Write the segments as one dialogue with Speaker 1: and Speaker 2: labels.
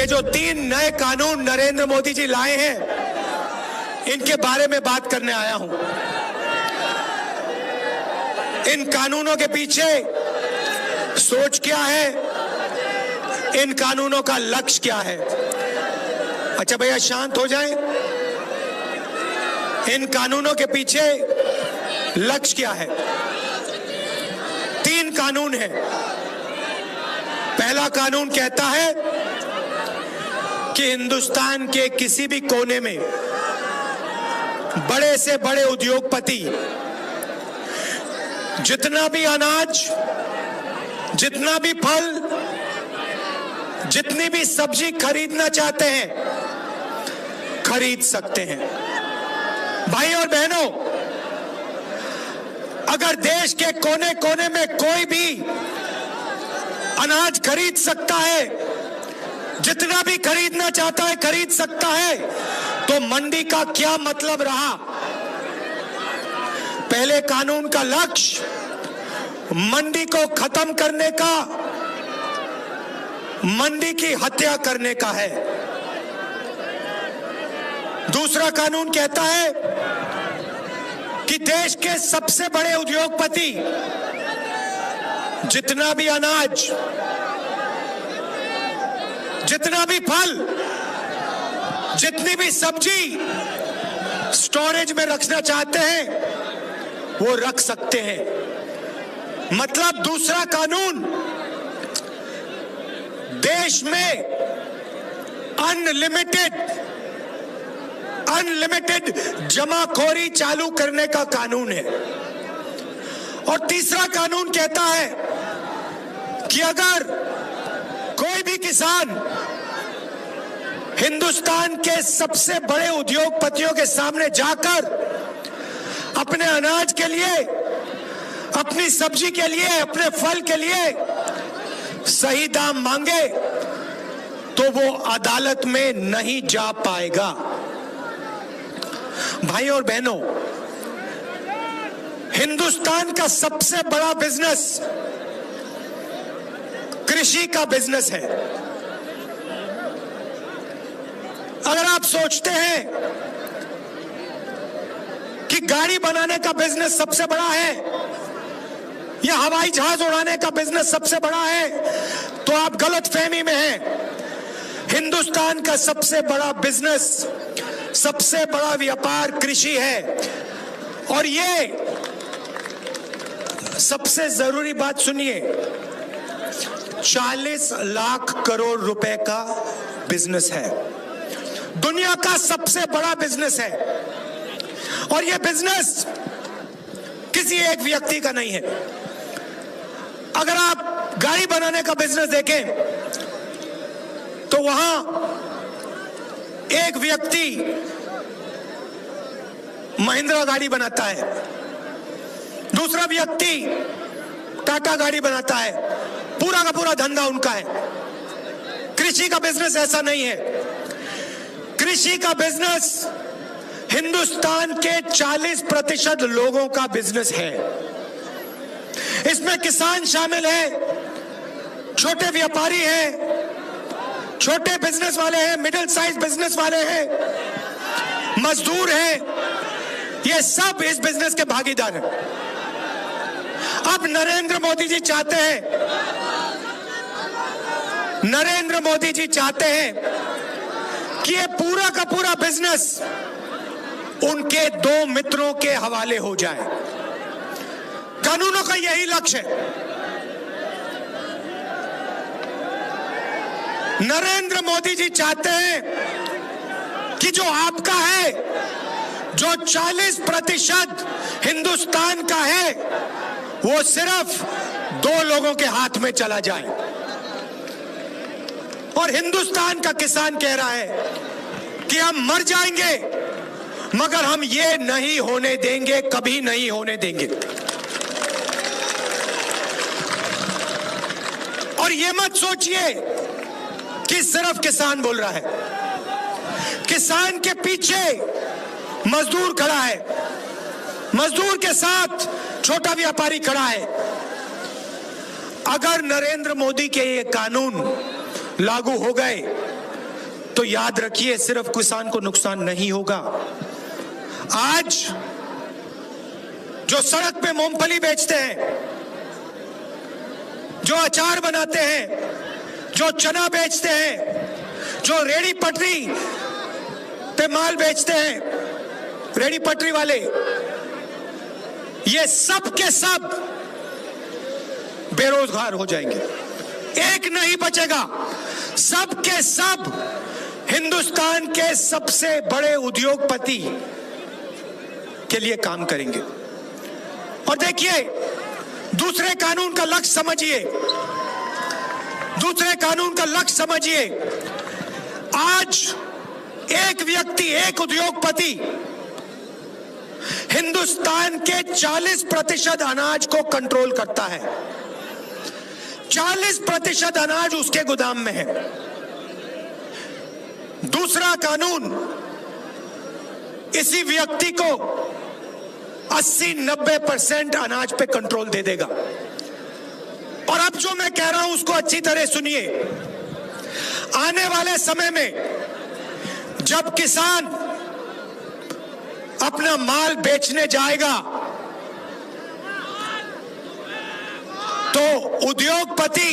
Speaker 1: जो 3 नए कानून नरेंद्र मोदी जी लाए हैं, इनके बारे में बात करने आया हूं। इन कानूनों के पीछे सोच क्या है, इन कानूनों का लक्ष्य क्या है। अच्छा भैया शांत हो जाएं। इन कानूनों के पीछे लक्ष्य क्या है? 3 कानून हैं। पहला कानून कहता है कि हिंदुस्तान के किसी भी कोने में बड़े से बड़े उद्योगपति जितना भी अनाज, जितना भी फल, जितनी भी सब्जी खरीदना चाहते हैं, खरीद सकते हैं। भाई और बहनों, अगर देश के कोने कोने में कोई भी अनाज खरीद सकता है, जितना भी खरीदना चाहता है खरीद सकता है, तो मंडी का क्या मतलब रहा? पहले कानून का लक्ष्य मंडी को खत्म करने का, मंडी की हत्या करने का है। दूसरा कानून कहता है कि देश के सबसे बड़े उद्योगपति जितना भी अनाज, जितना भी फल, जितनी भी सब्जी स्टोरेज में रखना चाहते हैं, वो रख सकते हैं। मतलब दूसरा कानून देश में अनलिमिटेड जमाखोरी चालू करने का कानून है। और तीसरा कानून कहता है कि अगर कोई भी किसान हिंदुस्तान के सबसे बड़े उद्योगपतियों के सामने जाकर अपने अनाज के लिए, अपनी सब्जी के लिए, अपने फल के लिए सही दाम मांगे, तो वो अदालत में नहीं जा पाएगा। भाई और बहनों, हिंदुस्तान का सबसे बड़ा बिजनेस कृषि का बिजनेस है। अगर आप सोचते हैं कि गाड़ी बनाने का बिजनेस सबसे बड़ा है या हवाई जहाज उड़ाने का बिजनेस सबसे बड़ा है, तो आप गलतफहमी में हैं। हिंदुस्तान का सबसे बड़ा बिजनेस, सबसे बड़ा व्यापार कृषि है। और ये सबसे जरूरी बात सुनिए, 40 लाख करोड़ रुपए का बिजनेस है, दुनिया का सबसे बड़ा बिजनेस है। और यह बिजनेस किसी एक व्यक्ति का नहीं है। अगर आप गाड़ी बनाने का बिजनेस देखें तो वहां एक व्यक्ति महिंद्रा गाड़ी बनाता है, दूसरा व्यक्ति टाटा गाड़ी बनाता है, पूरा का पूरा धंधा उनका है। कृषि का बिजनेस ऐसा नहीं है। कृषि का बिजनेस हिंदुस्तान के 40% लोगों का बिजनेस है। इसमें किसान शामिल है, छोटे व्यापारी हैं, छोटे बिजनेस वाले हैं, मिडिल साइज बिजनेस वाले हैं, मजदूर हैं, ये सब इस बिजनेस के भागीदार हैं। अब नरेंद्र मोदी जी चाहते हैं, नरेंद्र मोदी जी चाहते हैं कि ये पूरा का पूरा बिजनेस उनके 2 मित्रों के हवाले हो जाए। कानूनों का यही लक्ष्य है। नरेंद्र मोदी जी चाहते हैं कि जो आपका है, जो 40% हिंदुस्तान का है, वो सिर्फ 2 लोगों के हाथ में चला जाए। और हिंदुस्तान का किसान कह रहा है कि हम मर जाएंगे मगर हम ये नहीं होने देंगे, कभी नहीं होने देंगे। और ये मत सोचिए कि सिर्फ किसान बोल रहा है, किसान के पीछे मजदूर खड़ा है, मजदूर के साथ छोटा व्यापारी खड़ा है। अगर नरेंद्र मोदी के ये कानून लागू हो गए तो याद रखिए सिर्फ किसान को नुकसान नहीं होगा। आज जो सड़क पे मूंगफली बेचते हैं, जो अचार बनाते हैं, जो चना बेचते हैं, जो रेड़ी पटरी पे माल बेचते हैं, रेड़ी पटरी वाले, ये सब के सब बेरोजगार हो जाएंगे। एक नहीं बचेगा, सब के सब हिंदुस्तान के सबसे बड़े उद्योगपति के लिए काम करेंगे। और देखिए, दूसरे कानून का लक्ष्य समझिए, दूसरे कानून का लक्ष्य समझिए। आज एक व्यक्ति, एक उद्योगपति हिंदुस्तान के 40% अनाज को कंट्रोल करता है। 40% अनाज उसके गोदाम में है। दूसरा कानून इसी व्यक्ति को 80-90% अनाज पे कंट्रोल दे देगा। और अब जो मैं कह रहा हूं उसको अच्छी तरह सुनिए। आने वाले समय में जब किसान अपना माल बेचने जाएगा तो उद्योगपति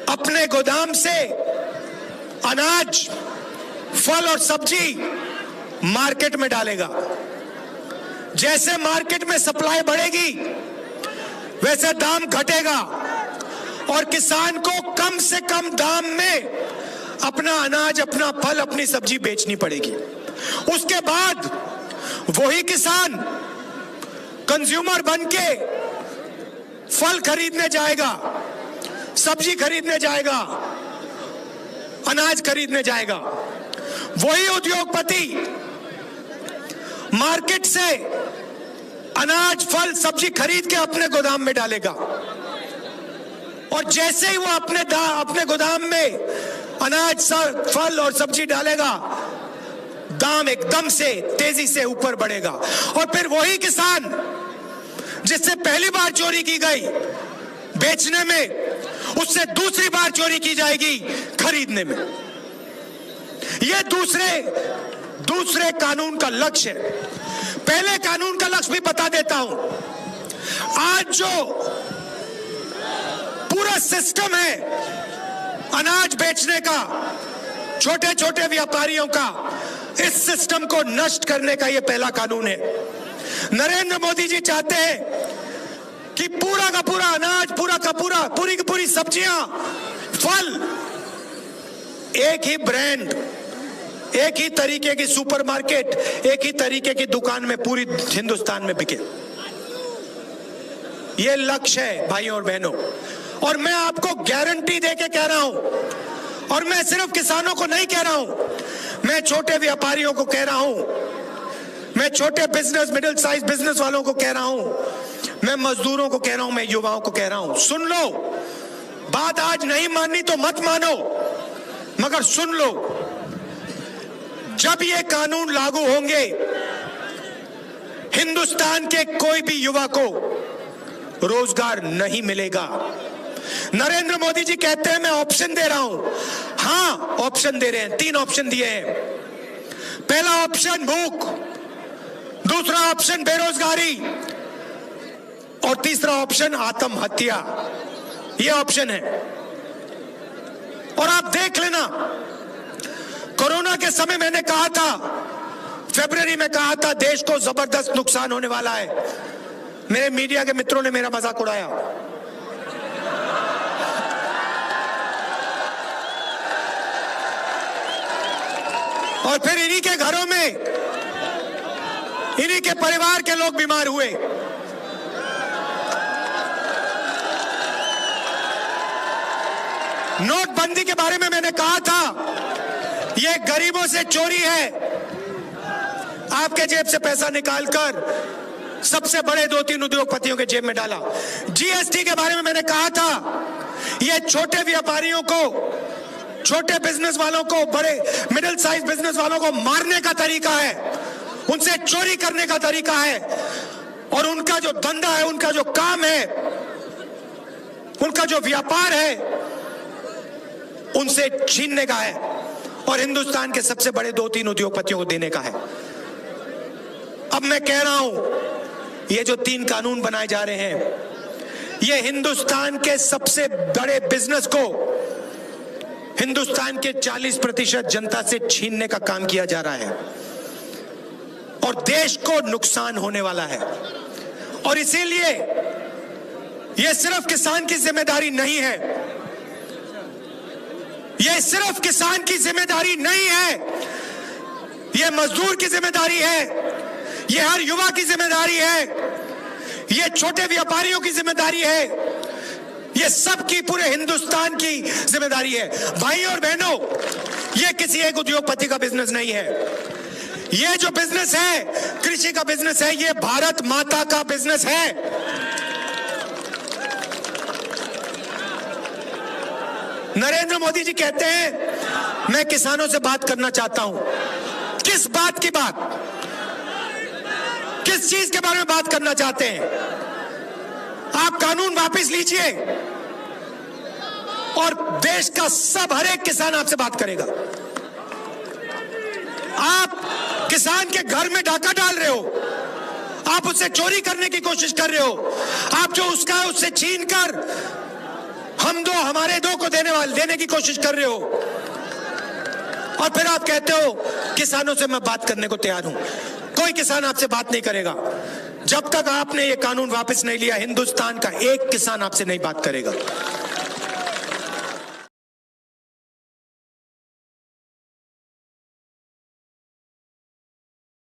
Speaker 1: अपने गोदाम से अनाज, फल और सब्जी मार्केट में डालेगा। जैसे मार्केट में सप्लाई बढ़ेगी वैसे दाम घटेगा और किसान को कम से कम दाम में अपना अनाज, अपना फल, अपनी सब्जी बेचनी पड़ेगी। उसके बाद वही किसान कंज्यूमर बनके फल खरीदने जाएगा, सब्जी खरीदने जाएगा, अनाज खरीदने जाएगा। वही उद्योगपति मार्केट से अनाज, फल, सब्जी खरीद के अपने गोदाम में डालेगा और जैसे ही वो अपने गोदाम में अनाज, फल और सब्जी डालेगा, दाम एकदम से तेजी से ऊपर बढ़ेगा। और फिर वही किसान जिससे पहली बार चोरी की गई बेचने में, उससे दूसरी बार चोरी की जाएगी खरीदने में। यह दूसरे कानून का लक्ष्य है। पहले कानून का लक्ष्य भी बता देता हूं। आज जो पूरा सिस्टम है अनाज बेचने का, छोटे छोटे व्यापारियों का, इस सिस्टम को नष्ट करने का यह पहला कानून है। नरेंद्र मोदी जी चाहते हैं कि पूरा का पूरा अनाज, पूरा का पूरा, पूरी की पूरी सब्जियां, फल, एक ही ब्रांड, एक ही तरीके की सुपरमार्केट, एक ही तरीके की दुकान में पूरी हिंदुस्तान में बिके। यह लक्ष्य है भाइयों और बहनों। और मैं आपको गारंटी देके कह रहा हूं, और मैं सिर्फ किसानों को नहीं कह रहा हूं, मैं छोटे व्यापारियों को कह रहा हूं, मैं छोटे बिजनेस, मिडिल साइज बिजनेस वालों को कह रहा हूं, मैं मजदूरों को कह रहा हूं, मैं युवाओं को कह रहा हूं, सुन लो। बात आज नहीं माननी तो मत मानो, मगर सुन लो। जब ये कानून लागू होंगे, हिंदुस्तान के कोई भी युवा को रोजगार नहीं मिलेगा। नरेंद्र मोदी जी कहते हैं मैं ऑप्शन दे रहा हूं। हां, ऑप्शन दे रहे हैं। 3 ऑप्शन दिए हैं। पहला ऑप्शन भूख, दूसरा ऑप्शन बेरोजगारी और तीसरा ऑप्शन आत्महत्या। यह ऑप्शन है। और आप देख लेना, कोरोना के समय मैंने कहा था, फरवरी में कहा था, देश को जबरदस्त नुकसान होने वाला है। मेरे मीडिया के मित्रों ने मेरा मजाक उड़ाया। और फिर इन्हीं के घरों में, इन्हीं के परिवार के लोग बीमार हुए। नोटबंदी के बारे में मैंने कहा था, यह गरीबों से चोरी है। आपके जेब से पैसा निकालकर सबसे बड़े 2-3 उद्योगपतियों के जेब में डाला। जीएसटी के बारे में मैंने कहा था, यह छोटे व्यापारियों को, छोटे बिजनेस वालों को, बड़े मिडिल साइज बिजनेस वालों को मारने का तरीका है, उनसे चोरी करने का तरीका है। और उनका जो धंधा है, उनका जो काम है, उनका जो व्यापार है, उनसे छीनने का है और हिंदुस्तान के सबसे बड़े 2-3 उद्योगपतियों को देने का है। अब मैं कह रहा हूं, ये जो 3 कानून बनाए जा रहे हैं, ये हिंदुस्तान के सबसे बड़े बिजनेस को हिंदुस्तान के 40% जनता से छीनने का काम किया जा रहा है और देश को नुकसान होने वाला है। और इसीलिए यह सिर्फ किसान की जिम्मेदारी नहीं है, यह सिर्फ किसान की जिम्मेदारी नहीं है, यह मजदूर की जिम्मेदारी है, यह हर युवा की जिम्मेदारी है, यह छोटे व्यापारियों की जिम्मेदारी है, यह सबकी पूरे हिंदुस्तान की जिम्मेदारी है। भाई और बहनों, यह किसी एक उद्योगपति का बिजनेस नहीं है। यह जो बिजनेस है, कृषि का बिजनेस है, यह भारत माता का बिजनेस है। नरेंद्र मोदी जी कहते हैं मैं किसानों से बात करना चाहता हूं। किस बात की बात, किस चीज के बारे में बात करना चाहते हैं? आप कानून वापस लीजिए और देश का हर एक किसान आपसे बात करेगा। आप किसान के घर में डाका डाल रहे हो, आप उससे चोरी करने की कोशिश कर रहे हो, आप जो उसका है उससे छीन कर हम दो हमारे दो को देने की कोशिश कर रहे हो और फिर आप कहते हो किसानों से मैं बात करने को तैयार हूं। कोई किसान आपसे बात नहीं करेगा जब तक आपने ये कानून वापस नहीं लिया। हिंदुस्तान का एक किसान आपसे नहीं बात करेगा।